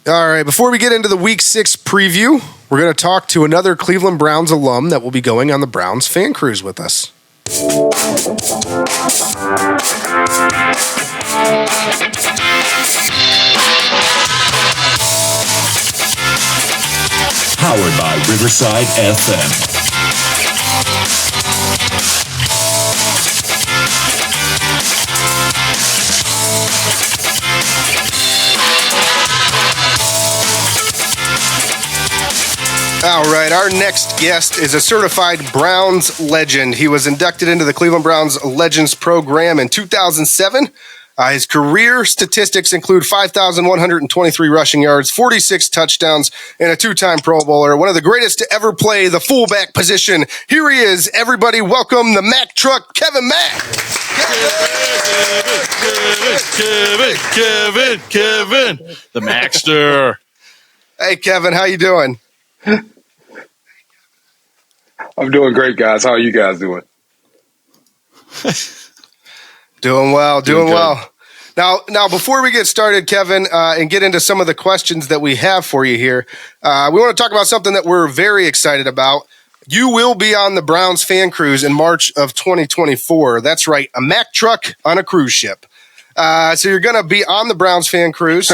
All right, before we get into the Week 6 preview, we're going to talk to another Cleveland Browns alum that will be going on the Browns fan cruise with us. Powered by Riverside FM. All right, our next guest is a certified Browns legend. He was inducted into the Cleveland Browns Legends Program in 2007. His career statistics include 5,123 rushing yards, 46 touchdowns, and a two-time Pro Bowler. One of the greatest to ever play the fullback position. Here he is. Everybody welcome the Mack truck, Kevin Mack. Kevin, the Mackster. Hey, Kevin, how you doing? I'm doing great, guys. How are you guys doing? Doing well. Now, before we get started, Kevin, and get into some of the questions that we have for you here, we want to talk about something that we're very excited about. You will be on the Browns fan cruise in March of 2024. That's right, a Mack truck on a cruise ship. So you're going to be on the Browns fan cruise.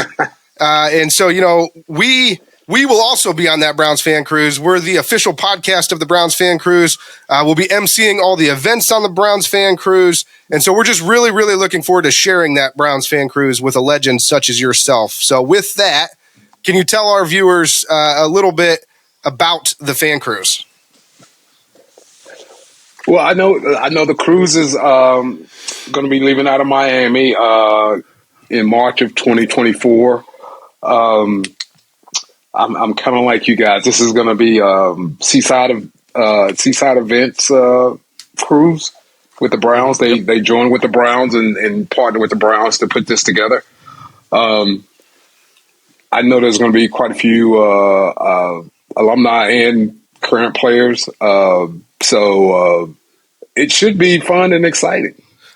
And so, we will also be on that Browns fan cruise. We're the official podcast of the Browns fan cruise. We'll be emceeing all the events on the Browns fan cruise. And so we're just really, really looking forward to sharing that Browns fan cruise with a legend such as yourself. So with that, can you tell our viewers a little bit about the fan cruise? Well, I know the cruise is going to be leaving out of Miami in March of 2024. I'm kind of like you guys. This is going to be seaside events cruise with the Browns. They join with the Browns and partner with the Browns to put this together. I know there's going to be quite a few alumni and current players. So it should be fun and exciting.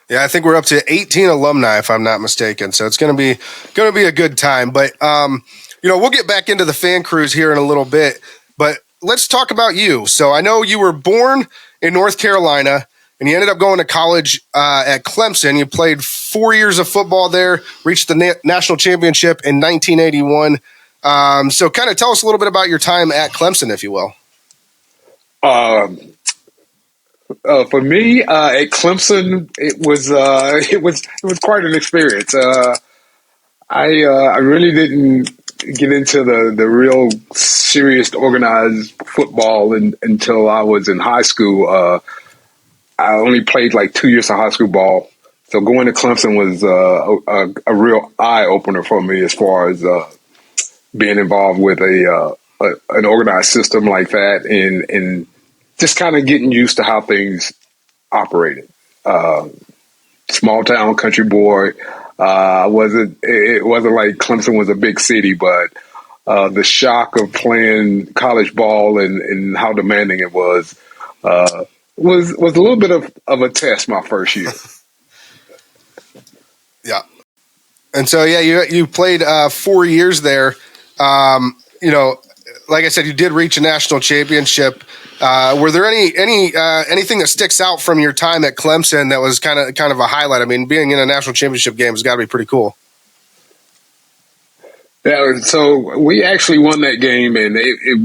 Yeah, I think we're up to 18 alumni, if I'm not mistaken. So it's going to be a good time. But we'll get back into the fan cruise here in a little bit, but let's talk about you. So I know you were born in North Carolina and you ended up going to college at Clemson. You played 4 years of football there, reached the national championship in 1981. So kind of tell us a little bit about your time at Clemson, if you will. For me, at Clemson, it was quite an experience. I really didn't get into the real serious organized football until I was in high school. I only played like 2 years of high school ball. So going to Clemson was a real eye opener for me as far as being involved with an organized system like that and just kind of getting used to how things operated. Small town country boy. It wasn't like Clemson was a big city, but the shock of playing college ball and how demanding it was a little bit of a test my first year. Yeah. And so, you played 4 years there. Like I said, you did reach a national championship. Were there anything that sticks out from your time at Clemson that was kind of a highlight? I mean, being in a national championship game has got to be pretty cool. Yeah, so we actually won that game, and it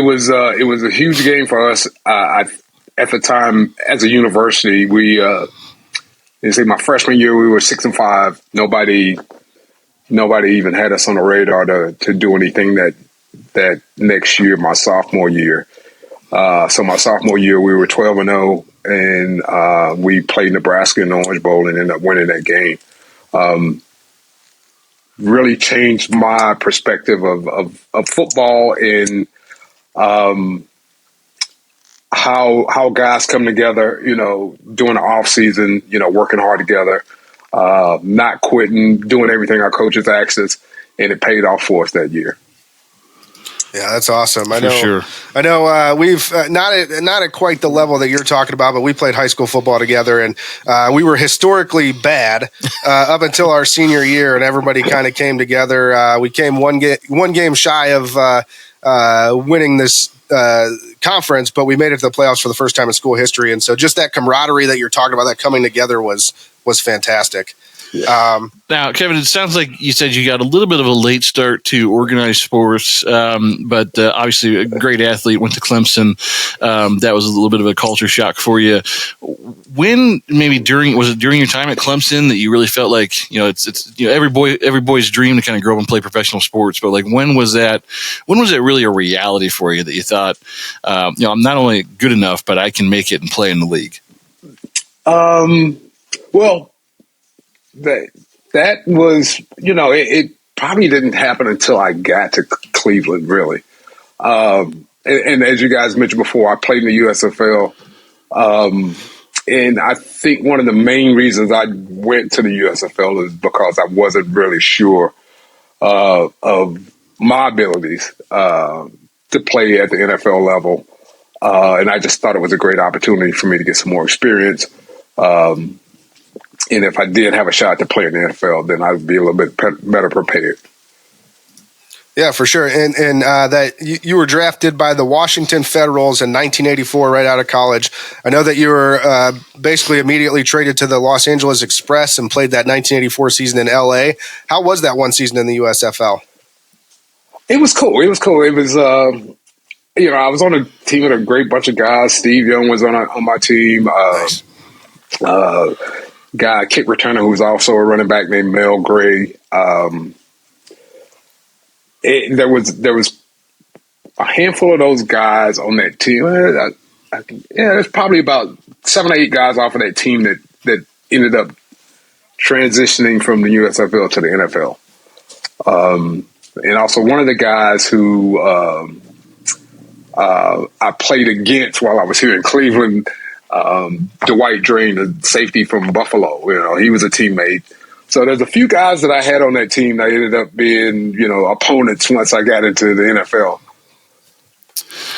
was a huge game for us. At the time, as a university, my freshman year we were 6-5. Nobody even had us on the radar to do anything that next year, my sophomore year. So my sophomore year, we were 12-0, and we played Nebraska in the Orange Bowl and ended up winning that game. Really changed my perspective of football and how guys come together, during the off season, working hard together, not quitting, doing everything our coaches asked us, and it paid off for us that year. Yeah, that's awesome. I For know. sure. I know. We've not at quite the level that you're talking about, but we played high school football together, and we were historically bad up until our senior year, and everybody kind of came together. We came one game shy of winning this conference, but we made it to the playoffs for the first time in school history, and so just that camaraderie that you're talking about, that coming together was fantastic. Now, Kevin, it sounds like you said you got a little bit of a late start to organized sports, but obviously a great athlete, went to Clemson. That was a little bit of a culture shock for you. When was it during your time at Clemson that you really felt like, it's every boy's dream to kind of grow up and play professional sports, but like when was it really a reality for you that you thought, I'm not only good enough, but I can make it and play in the league? Well, that was, it probably didn't happen until I got to Cleveland, really. And as you guys mentioned before, I played in the USFL. And I think one of the main reasons I went to the USFL is because I wasn't really sure of my abilities to play at the NFL level. And I just thought it was a great opportunity for me to get some more experience. And if I did have a shot to play in the NFL, then I'd be a little bit better prepared. Yeah, for sure. And that you were drafted by the Washington Federals in 1984, right out of college. I know that you were basically immediately traded to the Los Angeles Express and played that 1984 season in LA. How was that one season in the USFL? It was cool. It was, I was on a team with a great bunch of guys. Steve Young was on my team. Nice. Guy, kick returner, who was also a running back named Mel Gray. There was a handful of those guys on that team. There's probably about 7 or 8 guys off of that team that ended up transitioning from the USFL to the NFL. And also one of the guys who I played against while I was here in Cleveland, Dwight Drain, the safety from Buffalo, he was a teammate. So there's a few guys that I had on that team that ended up being, opponents once I got into the NFL.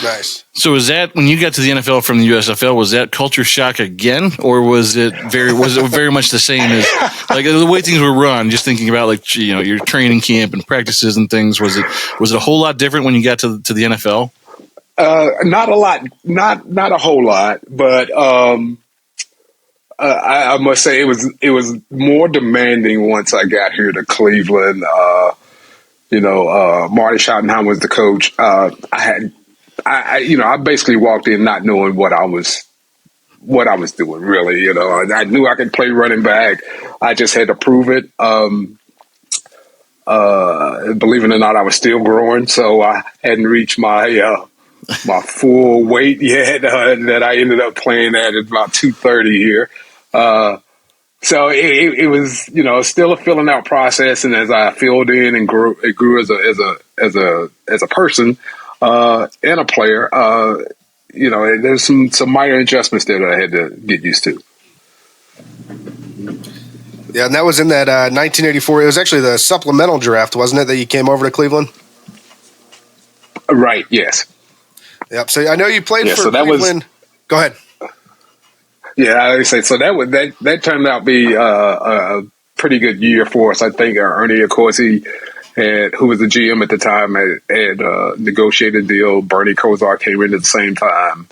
Nice. So was that when you got to the NFL from the USFL? Was that culture shock again, or was it very much the same as like the way things were run? Just thinking about your training camp and practices and things. Was it a whole lot different when you got to the NFL? Not a lot, not a whole lot, but I must say it was more demanding once I got here to Cleveland. Marty Schottenheim was the coach. I basically walked in not knowing what I was doing, really. I knew I could play running back. I just had to prove it. Believe it or not, I was still growing, so I hadn't reached my full weight yet. That I ended up playing at about 230 here. So it was, still a filling out process, and as I filled in and grew as a person and a player, there's some minor adjustments there that I had to get used to. Yeah, and that was in that 1984. It was actually the supplemental draft, wasn't it, that you came over to Cleveland? Right. Yes. Yep. So I know you played for so that Cleveland. Go ahead. Yeah, I would say so. That turned out to be a pretty good year for us. I think Ernie Accorsi, who was the GM at the time, had negotiated a deal. Bernie Kosar came in at the same time.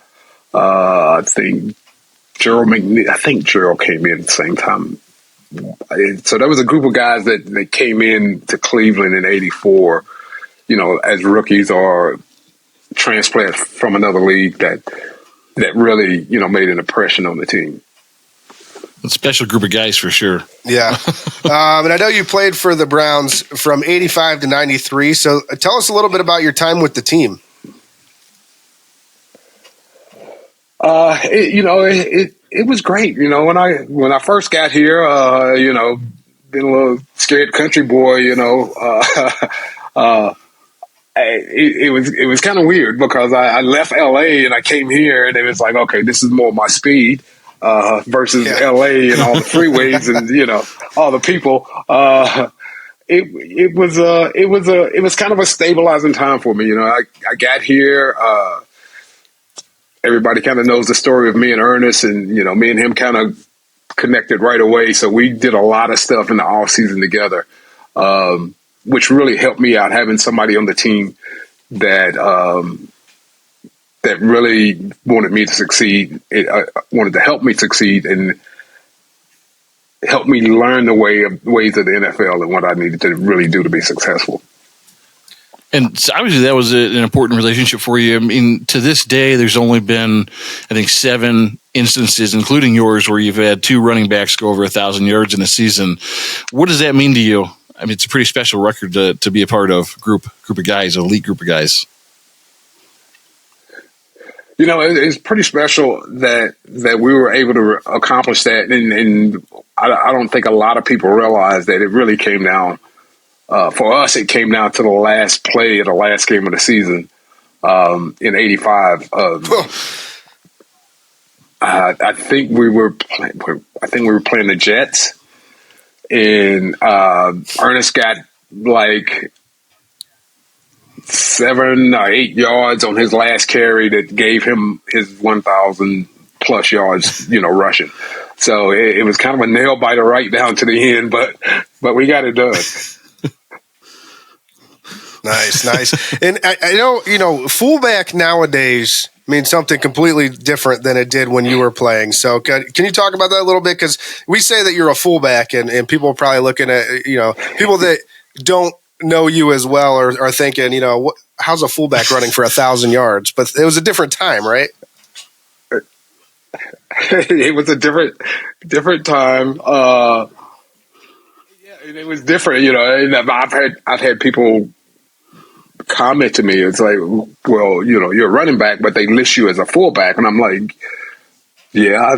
I think Gerald came in at the same time. So there was a group of guys that came in to Cleveland in '84, as rookies or transplants from another league that really, made an impression on the team. A special group of guys for sure. Yeah. And I know you played for the Browns from 85 to 93. So tell us a little bit about your time with the team. It was great. When I first got here, being a little scared country boy, it was kind of weird because I left LA and I came here and it was like, okay, this is more my speed versus LA and all the freeways and all the people. it was kind of a stabilizing time for me. I got here. Everybody kind of knows the story of me and Ernest, and me and him kind of connected right away. So we did a lot of stuff in the off season together, which really helped me out having somebody on the team that that really wanted me to succeed. Wanted to help me succeed and help me learn the ways of the NFL and what I needed to really do to be successful. And so obviously that was an important relationship for you. I mean, to this day, there's only been, I think, 7 instances, including yours, where you've had 2 running backs go over 1,000 yards in a season. What does that mean to you? I mean, it's a pretty special record to be a part of, group of guys, elite group of guys. It's pretty special that we were able to accomplish that. And I don't think a lot of people realize that it really came down. For us, it came down to the last play of the last game of the season in '85. I think we were playing the Jets, and Ernest got like 7 or 8 yards on his last carry that gave him his 1,000 plus yards, rushing. So it was kind of a nail biter right down to the end, but we got it done. Nice. And I know, fullback nowadays means something completely different than it did when you were playing. So can you talk about that a little bit? Because we say that you're a fullback, and people are probably looking at, people that don't know you as well are thinking, how's a fullback running for 1,000 yards? But it was a different time, right? It was a different time. It was different, and I've had people comment to me. It's like, well, you're a running back, but they list you as a fullback, and I'm like, yeah, I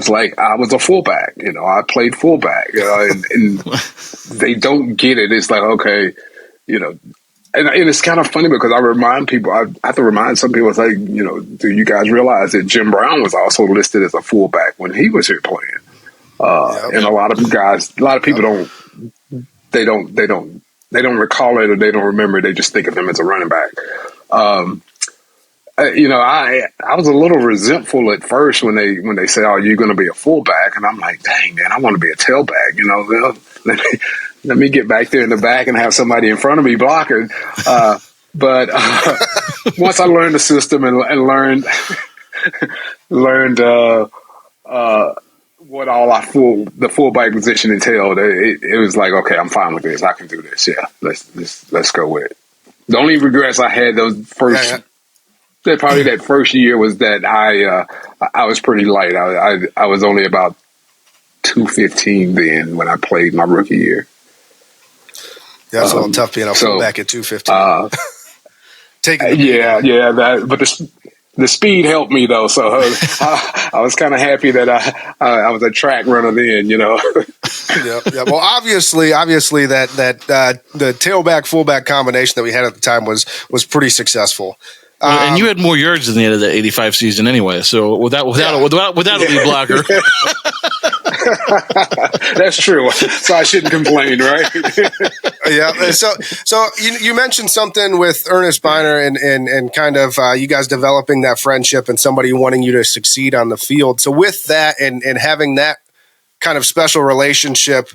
was a fullback. I played fullback. And they don't get it. It's like, okay, and it's kind of funny because I remind people. I have to remind some people. It's like, do you guys realize that Jim Brown was also listed as a fullback when he was here playing? And a lot of people don't. They don't recall it, or they don't remember. They just think of him as a running back. I was a little resentful at first when they said, "Oh, you're going to be a fullback," and I'm like, "Dang, man, I want to be a tailback." Let me get back there in the back and have somebody in front of me blocking. But once I learned the system and learned what all the fullback position entailed, it was like, okay, I'm fine with this. I can do this. Yeah, let's go with it. The only regrets I had probably that first year was that I was pretty light. I was only about 215 then when I played my rookie year. Yeah, it's a little tough being a fullback at 215. But the speed helped me though, so I was kind of happy that I was a track runner then, Yeah. Well, obviously, that the tailback fullback combination that we had at the time was pretty successful. And you had more yards than the end of the '85 season anyway. So without a lead blocker. That's true. So I shouldn't complain, right? Yeah. So you mentioned something with Ernest Biner and kind of you guys developing that friendship and somebody wanting you to succeed on the field. So with that and having that kind of special relationship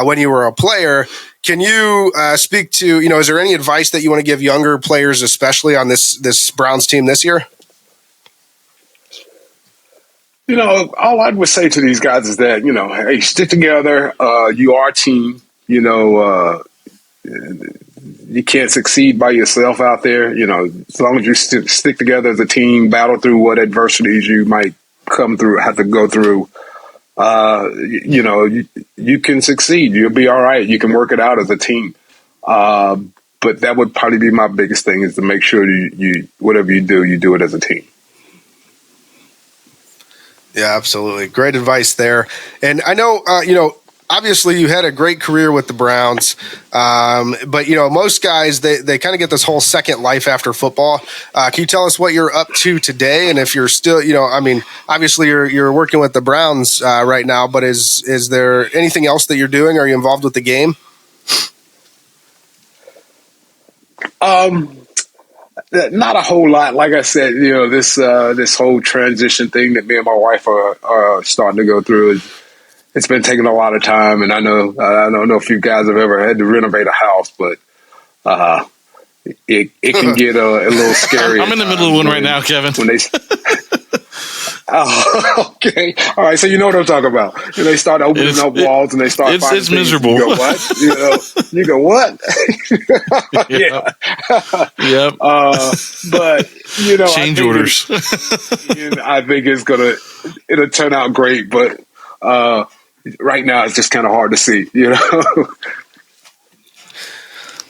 when you were a player, can you speak to, is there any advice that you want to give younger players, especially on this Browns team this year? All I would say to these guys is that, hey, stick together. You are a team. You can't succeed by yourself out there. As long as you stick together as a team, battle through what adversities you might have to go through. You can succeed. You'll be all right. You can work it out as a team. But that would probably be my biggest thing, is to make sure you whatever you do it as a team. Yeah, absolutely. Great advice there. And I know, obviously you had a great career with the Browns, but, most guys, they kind of get this whole second life after football. Can you tell us what you're up to today? And if you're still, obviously you're working with the Browns right now, but is there anything else that you're doing? Are you involved with the game? Not a whole lot. Like I said, this whole transition thing that me and my wife are starting to go through it's been taking a lot of time. And I don't know if you guys have ever had to renovate a house, but it can get a little scary. I'm in the middle of one right now, Kevin. When they Oh, okay. All right. So you know what I'm talking about. They start opening up walls and they start finding it's things. miserable. You go, what? You go, what? Yeah. Yep. But, Change orders. I think it'll turn out great. But right now it's just kind of hard to see,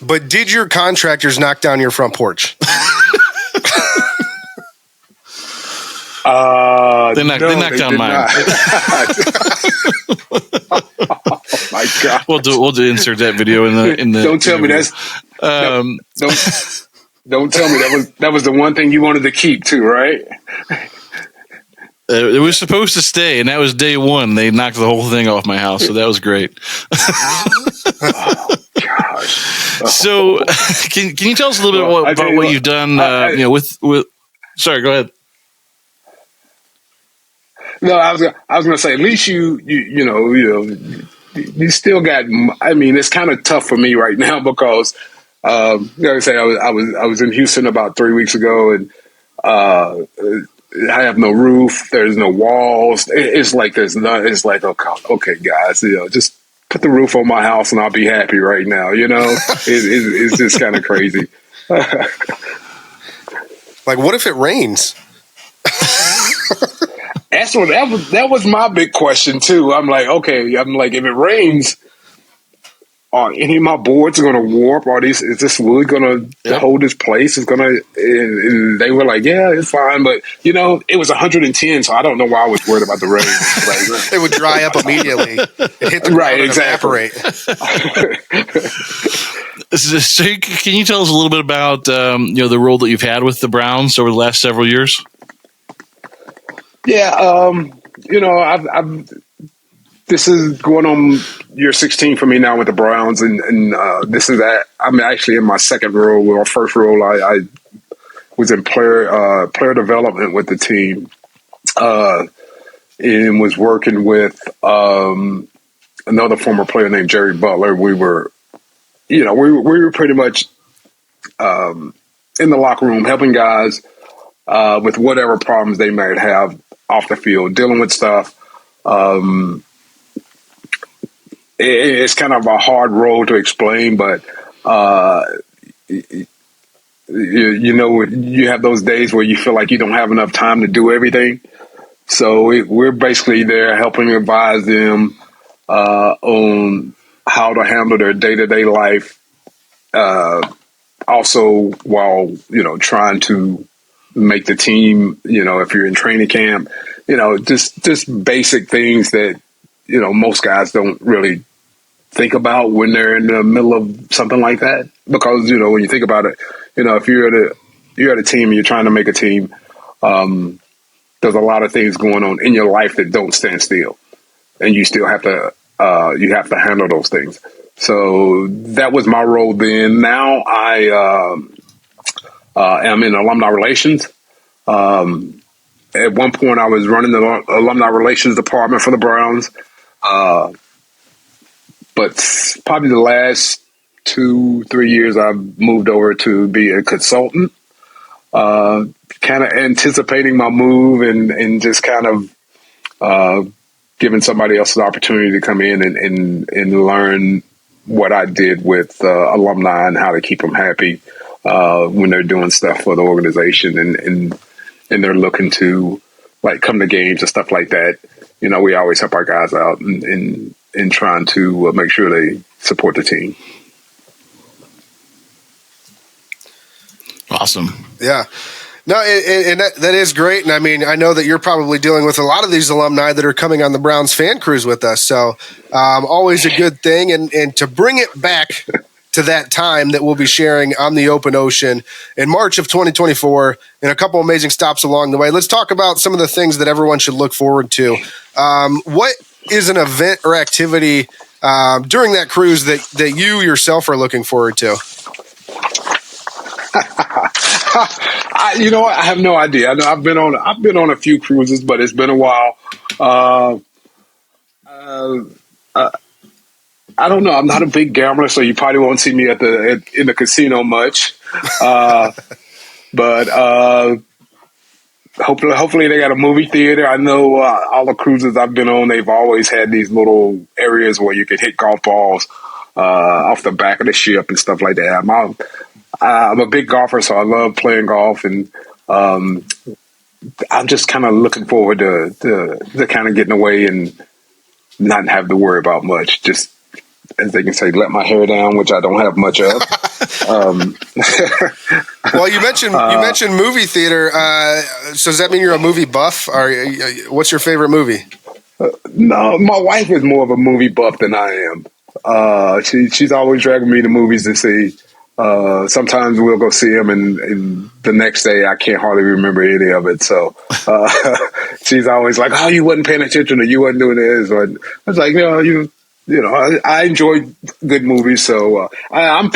But did your contractors knock down your front porch? They knocked down mine. Oh my God! We'll insert that video in the. Don't tell me that's. Don't tell me that was the one thing you wanted to keep too, right? It was supposed to stay, and that was day one. They knocked the whole thing off my house, so that was great. Oh gosh! So, can you tell us a little bit about what you've done? With. Sorry, go ahead. No, I was going to say, at least you still got. I mean, it's kind of tough for me right now because, like I say, I was in Houston about 3 weeks ago, and I have no roof. There's no walls. It's like there's none. It's like, okay, guys, just put the roof on my house and I'll be happy right now. It's just kind of crazy. Like, what if it rains? That was my big question too. I'm like, if it rains, are any of my boards going to warp? Is this wood going to hold its place? It's going to. And they were like, yeah, it's fine, but it was 110, so I don't know why I was worried about the rain. It would dry up immediately. It hit the ground and evaporate. So, can you tell us a little bit about the role that you've had with the Browns over the last several years? Yeah, I've this is going on year 16 for me now with the Browns, and this is that I'm actually in my second role. Well, first role I was in player development with the team, and was working with another former player named Jerry Butler. We were pretty much in the locker room helping guys with whatever problems they might have off the field, dealing with stuff. It's kind of a hard role to explain, but you have those days where you feel like you don't have enough time to do everything. So we're basically there helping advise them on how to handle their day-to-day life. Also, while trying to make the team, if you're in training camp, just basic things that, most guys don't really think about when they're in the middle of something like that. Because, when you think about it, if you're at a team and you're trying to make a team, there's a lot of things going on in your life that don't stand still, and you still have to, handle those things. So that was my role then. Now I am in alumni relations. At one point, I was running the alumni relations department for the Browns. But probably the last 2-3 years, I've moved over to be a consultant, kind of anticipating my move and just kind of giving somebody else an opportunity to come in and learn what I did with alumni and how to keep them happy when they're doing stuff for the organization and they're looking to come to games and stuff like that. We always help our guys out and trying to make sure they support the team. Awesome. Yeah. No, and that is great. And I mean, I know that you're probably dealing with a lot of these alumni that are coming on the Browns fan cruise with us. So always a good thing. And to bring it back to that time that we'll be sharing on the open ocean in March of 2024 and a couple amazing stops along the way, let's talk about some of the things that everyone should look forward to. What is an event or activity during that cruise that you yourself are looking forward to? You know what? I have no idea. I know I've been on a few cruises, but it's been a while. Uh, I don't know. I'm not a big gambler, so you probably won't see me in the casino much. But hopefully they got a movie theater. I know all the cruises I've been on, they've always had these little areas where you could hit golf balls off the back of the ship and stuff like that. I'm a big golfer, so I love playing golf, and I'm just kind of looking forward to kind of getting away and not have to worry about much. Just, as they can say, let my hair down, which I don't have much of. Well, you mentioned movie theater. So does that mean you're a movie buff? What's your favorite movie? No, my wife is more of a movie buff than I am. She's always dragging me to movies to see. Sometimes we'll go see them, and the next day I can't hardly remember any of it. So she's always like, "Oh, you wasn't paying attention, or you wasn't doing this." Or I was like, "No, you know, I enjoy good movies, so I'm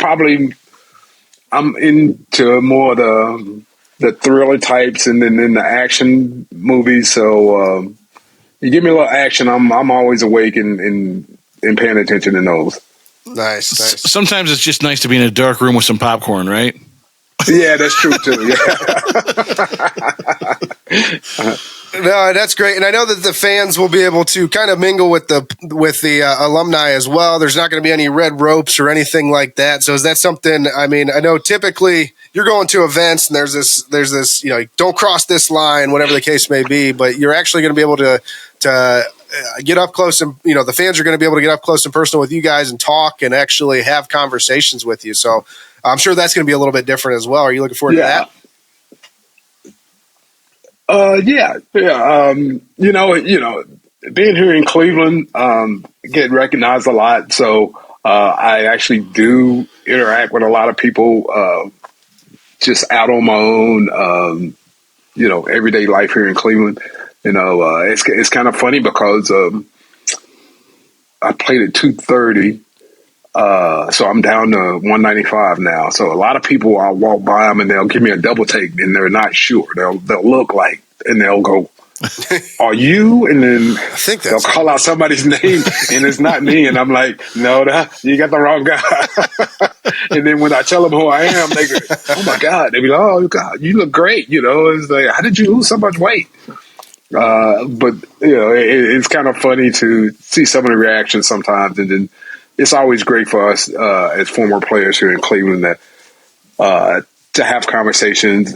into more the thriller types, and then the action movies. So you give me a little action, I'm always awake and paying attention to those." Nice. Sometimes it's just nice to be in a dark room with some popcorn, right? Yeah, that's true too. Yeah. No, that's great, and I know that the fans will be able to kind of mingle with the alumni as well. There's not going to be any red ropes or anything like that. So is that something? I mean, I know typically you're going to events and there's this don't cross this line, whatever the case may be, but you're actually going to be able to get up close, and the fans are going to be able to get up close and personal with you guys and talk and actually have conversations with you. So I'm sure that's going to be a little bit different as well. Are you looking forward to that? Yeah. Being here in Cleveland, get recognized a lot. So I actually do interact with a lot of people just out on my own. Everyday life here in Cleveland. It's kind of funny because I played at 230. So I'm down to 195 now. So a lot of people, I'll walk by them and they'll give me a double take and they're not sure. They'll look like, and they'll go, "Are you?" And then I think they'll call out somebody's name and it's not me. And I'm like, "No, you got the wrong guy." And then when I tell them who I am, they go, "Oh my God." They be like, "Oh God, you look great." It's like, "How did you lose so much weight?" But it's kind of funny to see some of the reactions sometimes, and then it's always great for us as former players here in Cleveland to have conversations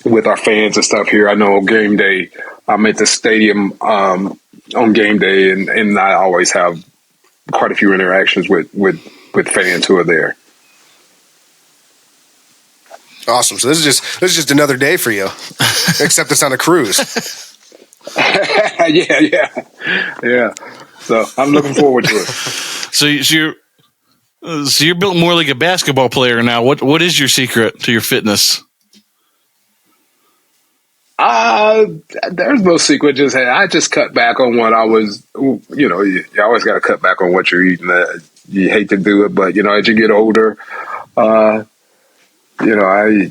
with our fans and stuff here. I know game day, I'm at the stadium on game day, and I always have quite a few interactions with fans who are there. Awesome. So this is just another day for you, except it's on a cruise. Yeah. So I'm looking forward to it. So you're built more like a basketball player now. What is your secret to your fitness? There's no secret. I just cut back on what I was. You always got to cut back on what you're eating. You hate to do it, but as you get older, I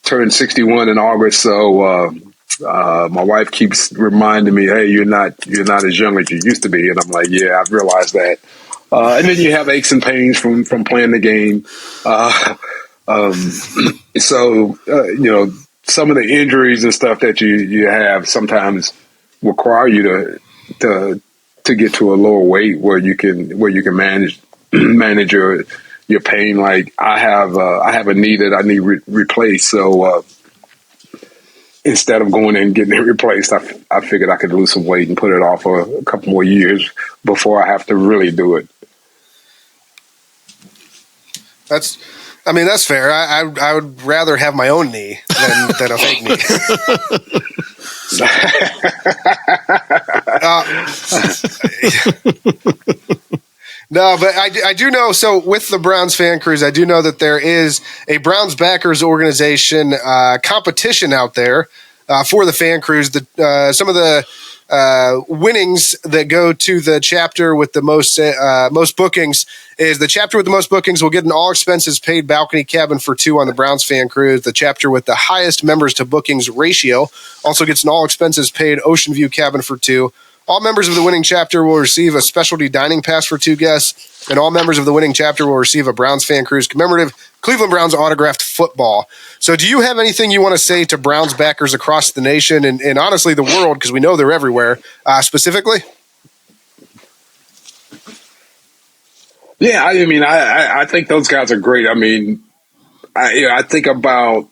turned 61 in August, so my wife keeps reminding me, "Hey, you're not as young as you used to be," and I'm like, "Yeah, I've realized that." And then you have aches and pains from playing the game. So some of the injuries and stuff that you have sometimes require you to get to a lower weight where you can manage your pain. Like I have a knee that I need replaced, so instead of going and getting it replaced, I figured I could lose some weight and put it off for a couple more years before I have to really do it. That's fair. I would rather have my own knee than a fake knee. No, but I do know. So with the Browns fan cruise, I do know that there is a Browns backers organization competition out there for the fan cruise. Some of the winnings that go to the chapter with the most bookings is the chapter with the most bookings will get an all expenses paid balcony cabin for two on the Browns fan cruise. The chapter with the highest members to bookings ratio also gets an all expenses paid ocean view cabin for two. All members of the winning chapter will receive a specialty dining pass for two guests, and all members of the winning chapter will receive a Browns fan cruise commemorative Cleveland Browns autographed football. So do you have anything you want to say to Browns backers across the nation and honestly the world, because we know they're everywhere, specifically? Yeah, I mean, I think those guys are great. I mean, I think about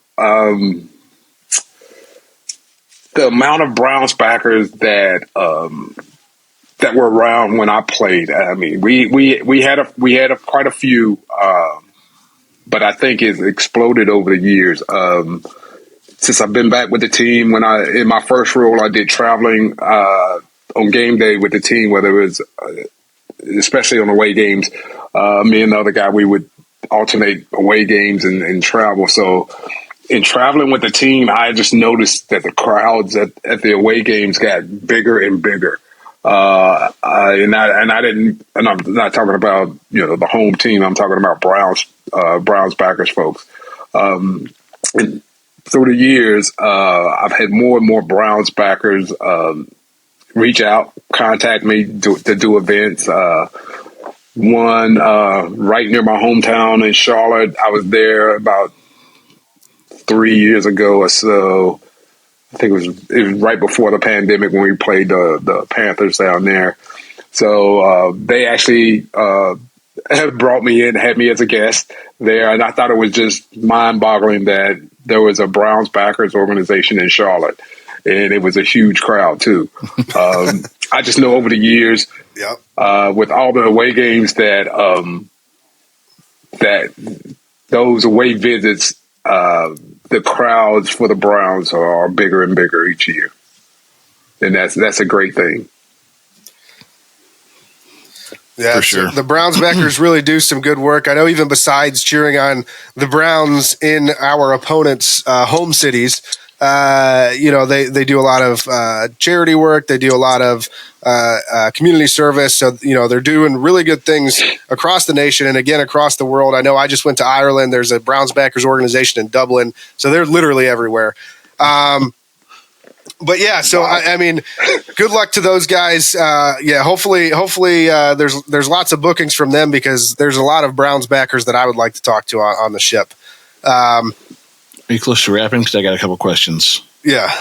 the amount of Browns backers that were around when I played. I mean, we had quite a few, but I think it's exploded over the years. Since I've been back with the team, in my first role, I did traveling on game day with the team, whether it was especially on away games. Me and the other guy, we would alternate away games and travel. So in traveling with the team, I just noticed that the crowds at the away games got bigger and bigger. And I'm not talking about, the home team. I'm talking about Browns backers folks. And through the years, I've had more and more Browns backers reach out, contact me to do events. One right near my hometown in Charlotte. I was there about 3 years ago or so. I think it was right before the pandemic when we played the Panthers down there. So they actually had brought me in, had me as a guest there, and I thought it was just mind-boggling that there was a Browns backers organization in Charlotte, and it was a huge crowd too. I just know over the years, with all the away games that those away visits, the crowds for the Browns are bigger and bigger each year, and that's a great thing. Yeah, for sure. The Browns backers really do some good work. I know even besides cheering on the Browns in our opponents' home cities, they do a lot of charity work. They do a lot of community service. So, they're doing really good things across the nation and, again, across the world. I know I just went to Ireland. There's a Browns backers organization in Dublin. So they're literally everywhere. But yeah, so I mean, good luck to those guys. Hopefully, there's lots of bookings from them because there's a lot of Browns backers that I would like to talk to on the ship. Are you close to wrapping? Because I got a couple questions. Yeah.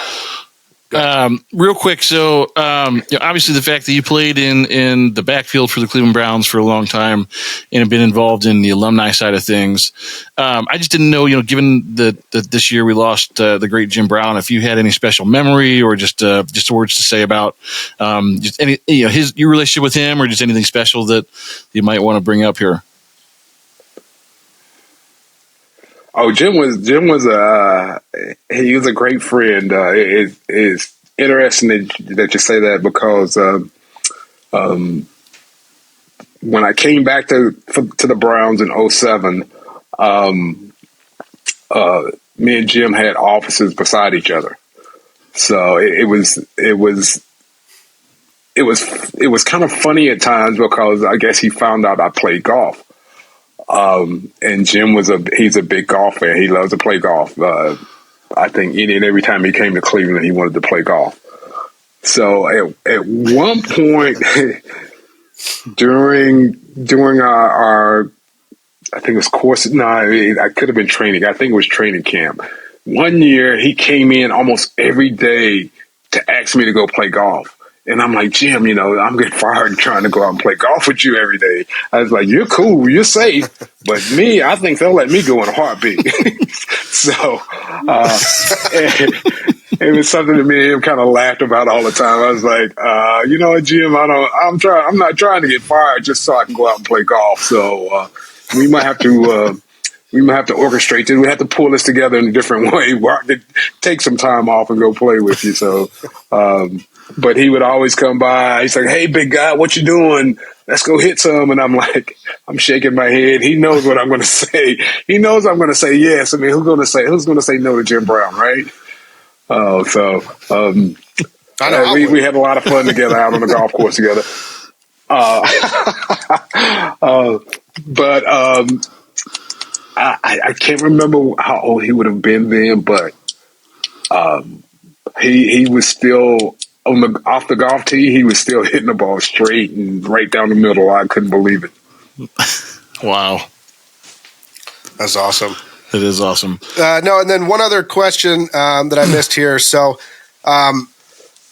Real quick. So, obviously the fact that you played in the backfield for the Cleveland Browns for a long time and have been involved in the alumni side of things. I just didn't know, given that this year we lost the great Jim Brown, if you had any special memory or just words to say about just any, your relationship with him or just anything special that you might want to bring up here. Oh, Jim was he was a great friend. It's interesting that you say that because when I came back to the Browns in 2007, me and Jim had offices beside each other. So it was kind of funny at times because I guess he found out I played golf. And Jim he's a big golf fan. He loves to play golf. I think any and every time he came to Cleveland, he wanted to play golf. So at one point during our I think it was course. No, I could have been training. I think it was training camp. One year he came in almost every day to ask me to go play golf. And I'm like, Jim, I'm getting fired trying to go out and play golf with you every day. I was like, you're cool, you're safe. But me, I think they'll let me go in a heartbeat. So it was something that me and him kind of laughed about all the time. I was like, you know what, Jim, I'm not trying to get fired just so I can go out and play golf. So we might have to orchestrate it. We have to pull this together in a different way. Take some time off and go play with you. So, but he would always come by. He's like, "Hey, big guy, what you doing? Let's go hit some." And I'm like, I'm shaking my head. He knows what I'm going to say. He knows I'm going to say yes. I mean, who's going to say no to Jim Brown, right? I know. We had a lot of fun together out on the golf course together. But I can't remember how old he would have been then, but he was still off the golf tee. He was still hitting the ball straight and right down the middle. I couldn't believe it. Wow. That's awesome. It is awesome. No, and then one other question that I missed here. So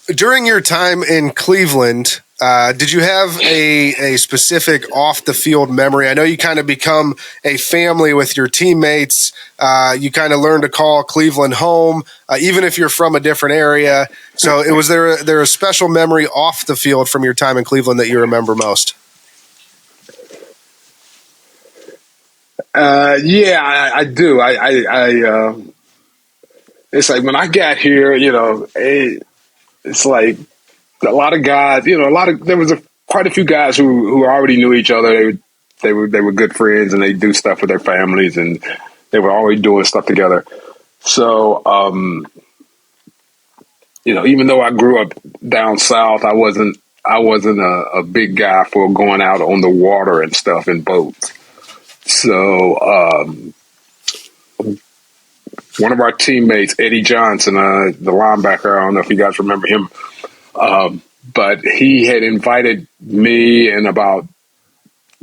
during your time in Cleveland, did you have a specific off-the-field memory? I know you kind of become a family with your teammates. You kind of learn to call Cleveland home, even if you're from a different area. So was there a special memory off the field from your time in Cleveland that you remember most? Yeah, I do. It's like when I got here, it's like a lot of guys, there was quite a few guys who already knew each other. They were good friends, and they do stuff with their families, and they were always doing stuff together. So, even though I grew up down south, I wasn't a big guy for going out on the water and stuff in boats. So, one of our teammates, Eddie Johnson, the linebacker, I don't know if you guys remember him, but he had invited me and about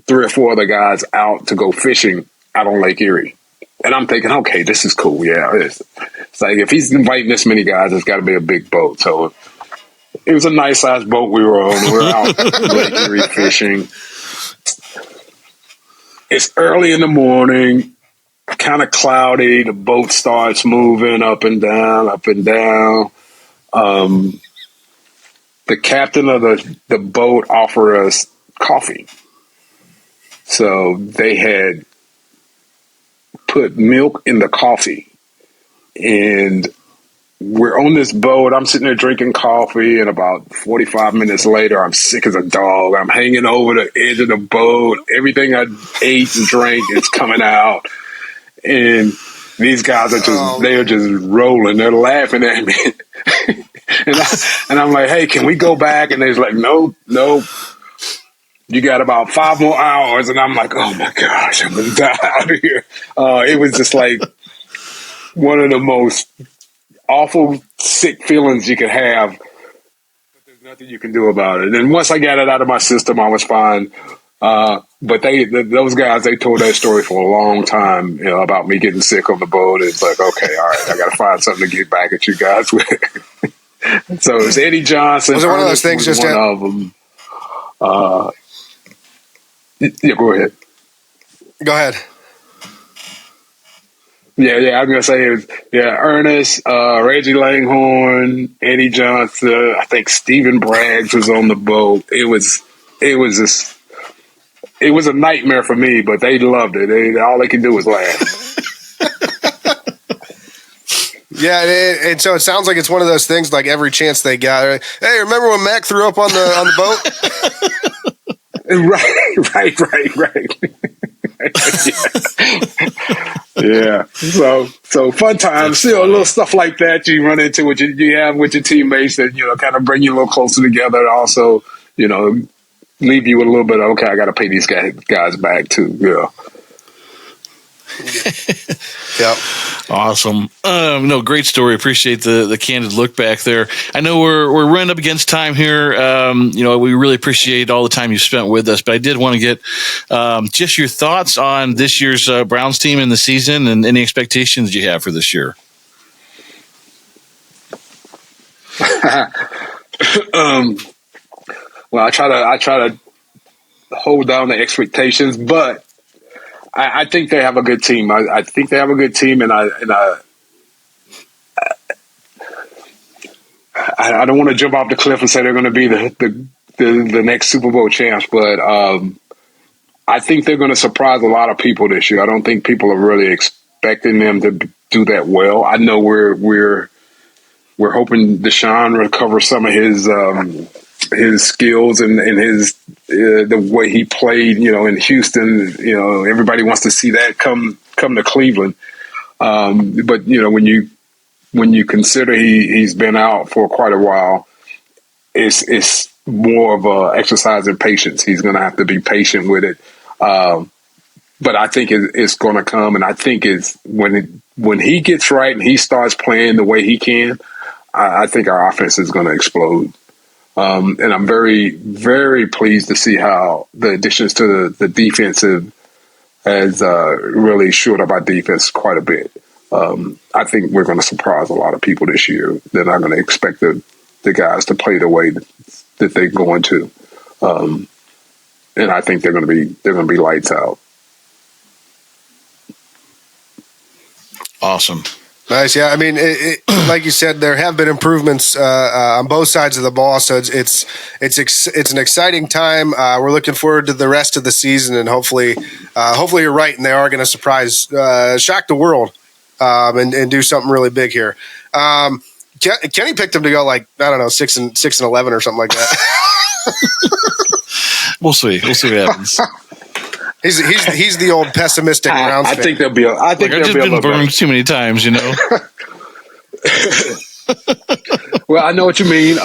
3 or 4 other guys out to go fishing out on Lake Erie. And I'm thinking, okay, this is cool. Yeah, it's like if he's inviting this many guys, it's got to be a big boat. So it was a nice sized boat we were on. We were out Lake Erie fishing. It's early in the morning, kind of cloudy. The boat starts moving up and down, up and down. The captain of the boat offered us coffee. So they had put milk in the coffee. And we're on this boat. I'm sitting there drinking coffee, and about 45 minutes later, I'm sick as a dog. I'm hanging over the edge of the boat. Everything I ate and drank is coming out. And these guys are they're just rolling. They're laughing at me. and I'm like, hey, can we go back? And they're like, nope. You got about 5 more hours. And I'm like, oh my gosh, I'm going to die out of here. It was just like one of the most awful, sick feelings you could have. But there's nothing you can do about it. And once I got it out of my system, I was fine. But those guys, they told that story for a long time, about me getting sick on the boat. It's like, okay, all right, I got to find something to get back at you guys with. So it was Eddie Johnson. Was it one of those things? Just one of them. Yeah, go ahead. Go ahead. Yeah, I was gonna say it was Ernest, Reggie Langhorne, Eddie Johnson. I think Stephen Braggs was on the boat. It was a nightmare for me, but they loved it. All they could do was laugh. Yeah, and so it sounds like it's one of those things. Like every chance they got, hey, remember when Mac threw up on the boat? Right. Yeah. So fun times. Still, little stuff like that you run into with you have with your teammates that kind of bring you a little closer together. Also, leave you with a little bit of, okay, I got to pay these guys back too. Yeah. Yep. Awesome. No, great story. Appreciate the candid look back there. I know we're running up against time here. We really appreciate all the time you spent with us, but I did want to get just your thoughts on this year's Browns team in the season and any expectations you have for this year. Well, I try to hold down the expectations, but I think they have a good team. I think they have a good team, and I don't want to jump off the cliff and say they're going to be the next Super Bowl champs, but I think they're going to surprise a lot of people this year. I don't think people are really expecting them to do that well. I know we're hoping Deshaun recovers some of his skills and his the way he played, in Houston. Everybody wants to see that come to Cleveland. But when you consider he's been out for quite a while, it's more of a exercise in patience. He's going to have to be patient with it. But I think it's going to come, and I think it's when he gets right and he starts playing the way he can, I think our offense is going to explode. And I'm very, very pleased to see how the additions to the defensive has really shored up our defense quite a bit. I think we're going to surprise a lot of people this year. They're not going to expect the guys to play the way that they're going to, and I think they're going to be lights out. Awesome. Nice. Yeah. I mean, like you said, there have been improvements on both sides of the ball. So it's an exciting time. We're looking forward to the rest of the season, and hopefully you're right, and they are going to shock the world, and do something really big here. Kenny picked him to go 6-11 or something like that. We'll see. We'll see what happens. He's the old pessimistic Browns fan. I think there'll be a. I think I've just been burned too many times, Well, I know what you mean.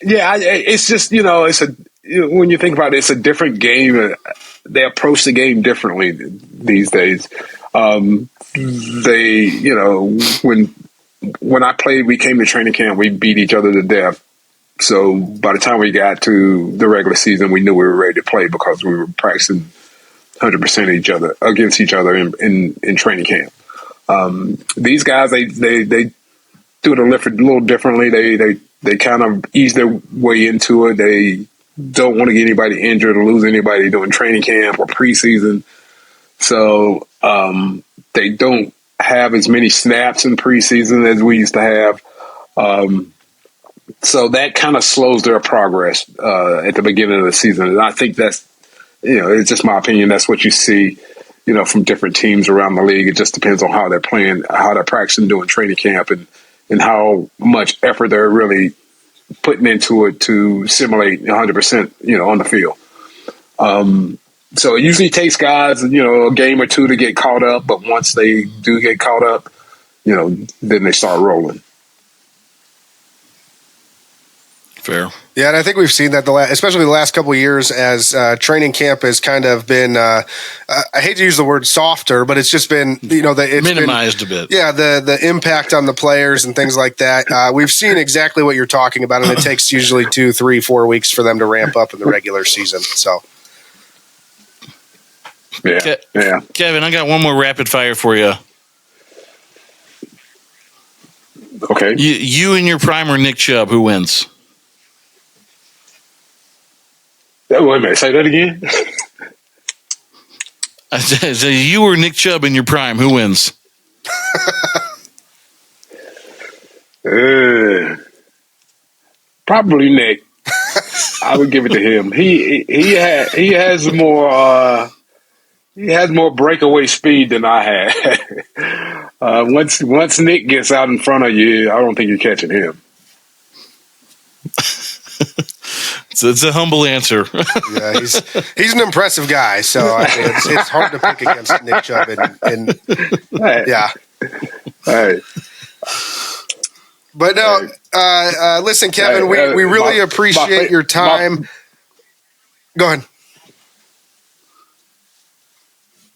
It's just when you think about it, it's a different game. They approach the game differently these days. When I played, we came to training camp, we beat each other to death. So by the time we got to the regular season, we knew we were ready to play because we were practicing 100% against each other in training camp. These guys, they do it a little differently. They kind of ease their way into it. They don't want to get anybody injured or lose anybody during training camp or preseason. So they don't have as many snaps in preseason as we used to have. So that kind of slows their progress at the beginning of the season. And I think that's, it's just my opinion. That's what you see, from different teams around the league. It just depends on how they're playing, how they're practicing doing training camp, and how much effort they're really putting into it to simulate 100%, on the field. So it usually takes guys, a game or two to get caught up. But once they do get caught up, then they start rolling. Fair. Yeah, and I think we've seen that especially the last couple of years as training camp has kind of been. I hate to use the word softer, but it's just been it's minimized a bit. Yeah, the impact on the players and things like that. We've seen exactly what you're talking about, and it takes usually 2, 3, 4 weeks for them to ramp up in the regular season. So, yeah. Kevin, I got one more rapid fire for you. Okay. You and your prime or Nick Chubb, who wins? Wait a minute, say that again. I said, you or Nick Chubb in your prime, who wins? Probably Nick. I would give it to him. He has more breakaway speed than I had. Once Nick gets out in front of you, I don't think you're catching him. So it's a humble answer. Yeah, he's an impressive guy. So it's hard to pick against Nick Chubb. Yeah. Hey. But no, listen, Kevin, we really appreciate your time. Go ahead.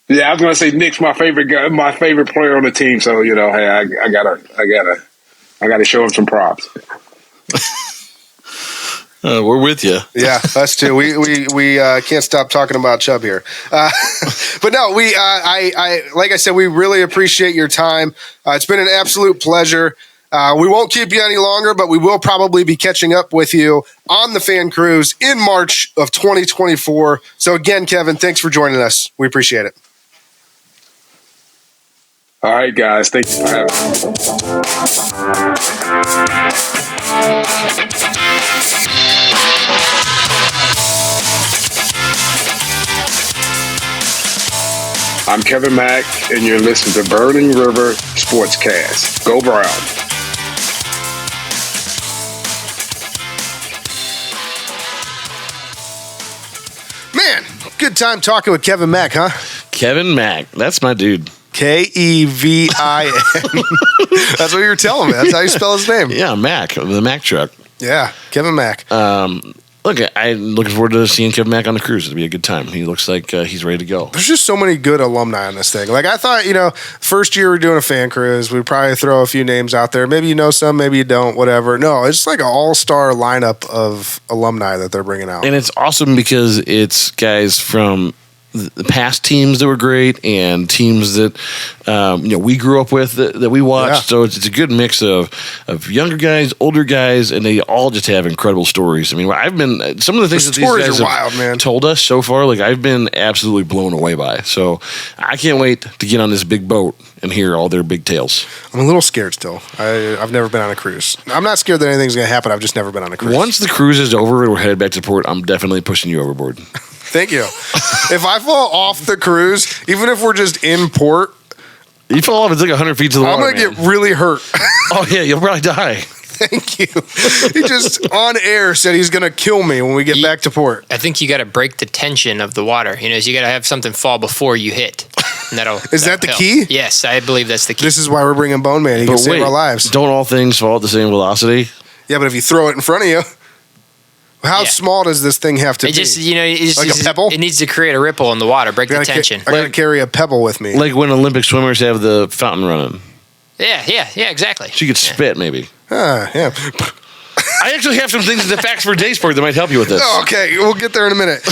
Yeah, I was going to say Nick's my favorite guy, my favorite player on the team. So hey, I gotta show him some props. We're with you. Yeah, us too. We can't stop talking about Chubb here. But no, I like I said, we really appreciate your time. It's been an absolute pleasure. We won't keep you any longer, but we will probably be catching up with you on the Fan Cruise in March of 2024. So again, Kevin, thanks for joining us. We appreciate it. All right, guys. Thanks for having me. I'm Kevin Mack, and you're listening to Burning River Sportscast. Go Brown. Man, good time talking with Kevin Mack, huh? Kevin Mack. That's my dude. Kevin. That's what you were telling me. That's how you spell his name. Yeah, Mack, the Mack truck. Yeah, Kevin Mack. Look, I'm looking forward to seeing Kevin Mack on the cruise. It'll be a good time. He looks like he's ready to go. There's just so many good alumni on this thing. Like, I thought, first year we're doing a fan cruise, we'd probably throw a few names out there. Maybe you know some, maybe you don't, whatever. No, it's like an all-star lineup of alumni that they're bringing out. And it's awesome because it's guys from the past teams that were great and teams that we grew up with that we watched. Yeah. So it's a good mix of younger guys, older guys, and they all just have incredible stories. I mean, I've been some of the things that these stories guys are have wild, man. told us so far. Like, I've been absolutely blown away by. So I can't wait to get on this big boat and hear all their big tales. I'm a little scared still. I've never been on a cruise. I'm not scared that anything's going to happen. I've just never been on a cruise. Once the cruise is over and we're headed back to port, I'm definitely pushing you overboard. Thank you. If I fall off the cruise, even if we're just in port, You fall off, it's like 100 feet to the water. I'm going to get really hurt. Oh, yeah, you'll probably die. Thank you. He just on air said he's going to kill me when we get back to port. I think you got to break the tension of the water. So you got to have something fall before you hit. And Is that the help. key? Yes, I believe that's the key. This is why we're bringing Bone Man. He can save our lives. Don't all things fall at the same velocity? Yeah, but if you throw it in front of you, how small does this thing have to be? Like a pebble? It needs to create a ripple in the water, break the tension. I got to carry a pebble with me. Like when Olympic swimmers have the fountain running. Yeah, exactly. So you could spit, maybe. Yeah. I actually have some things, the facts for Daysport that might help you with this. Oh, okay, we'll get there in a minute.